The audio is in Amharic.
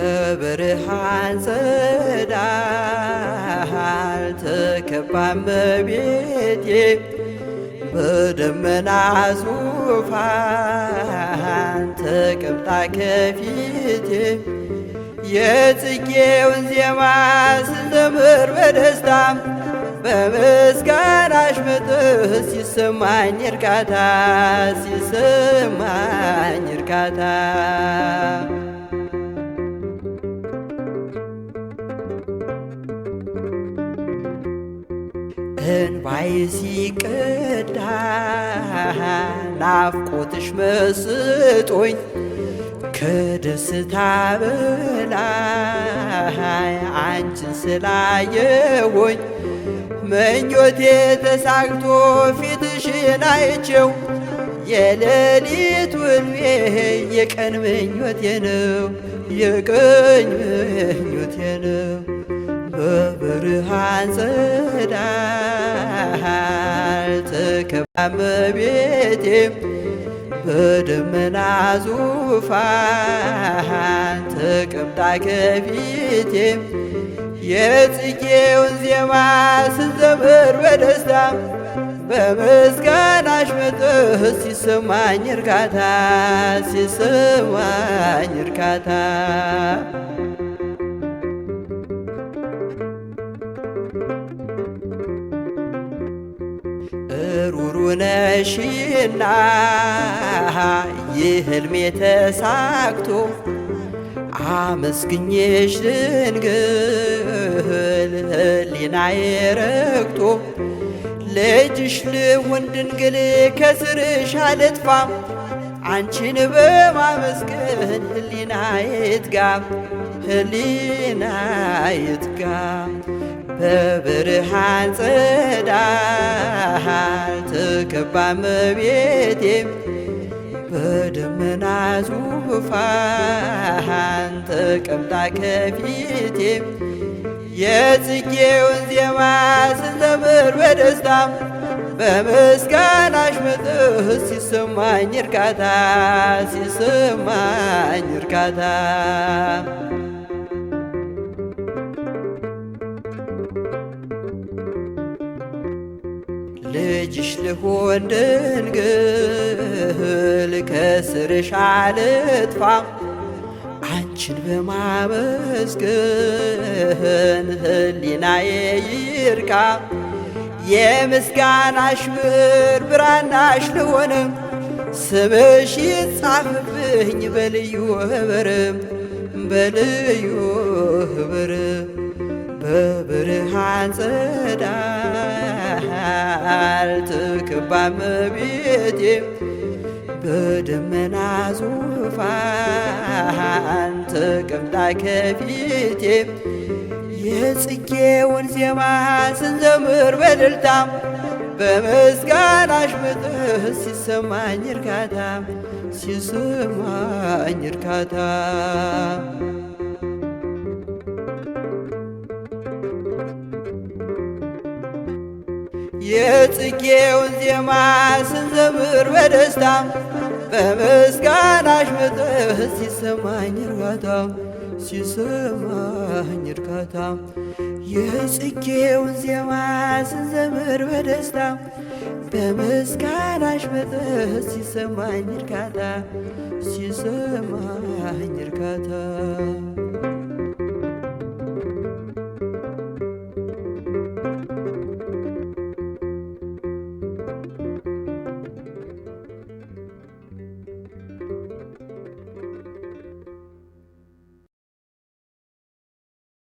በብርሃን ጸዳል ተከባ እመቤቴ በደመና ዙፋን ተቀምጣ ከፊቴ የጽጌውን ዜማ ስዘምር በደስታ በምስጋናሽ መጥህ ሲሰማኝ እርካታ ሲሰማኝ እርካታ እንባዬ ሲቀዳ ናፍቆትሽ መስጦኝ ከደስታ በላይ አንቺን ስላየሁኝ ምኞቴ ተሳክቶ ፊትሽን አይቼው የሌሊት ውልቤ የቀን ምኞቴ ነው የቀን ምኞቴ ነው። በብርሃን ጸዳል ተከባ እመቤቴ በደመና ዙፋን ተቀምጣ ከፊቴ የጽጌውን ዜማ ስዘምር በደስታ በምስጋናሽ መጥህ ሲሰማኝ እርካታ ሲሰማኝ እርካታ ሩሩ ነሽና የሕልሜ ተሳክቶ አመስግኜሽ ድንግል ሕሊናዬ ረክቶ ልጅሽ ልሁን ድንግል ከስርሽ አልጥፋ አንቺን በማመስገን ሕሊናዬ ይትጋ ሕሊናዬ ይትጋ። በብርሃን ጸዳል ተከባ እመቤቴ በደመና ዙፋን ተቀምጣ ከፊቴ የጽጌውን ዜማ ስዘምር በደስታ በምስጋናሽ መጥህ ሲሰማኝ እርካታ ሲሰማኝ እርካታ ልጅሽ ልሁን ድንግል ከስርሽ አልጥፋ አንቺን በማመስገን ሕሊናዬ ይርካ የምስጋናሽ ብር ብራናሽ ልሆንም ስምሽ ይጻፍብኝ በልዩ ኅብርም በልዩ ኅብርም በብርሃን ጸዳል ተከባ እመቤቴ በደመና ዙፋን ተቀምጣ ከፊቴ የጽጌውን ዜማ ስንዘምር በእልልታ በምስጋናሽ መጥህ ሲሰማኝ እርካታ ሲሰማኝ እርካታ የጽጌውን ዜማ ስንዘምር በደስታ በምስጋናሽ መጥህ ሲሰማኝ እርካታ ሲሰማኝ እርካታ የጽጌውን ዜማ ስንዘምር በደስታ በምስጋናሽ መጥህ ሲሰማኝ እርካታ ሲሰማኝ እርካታ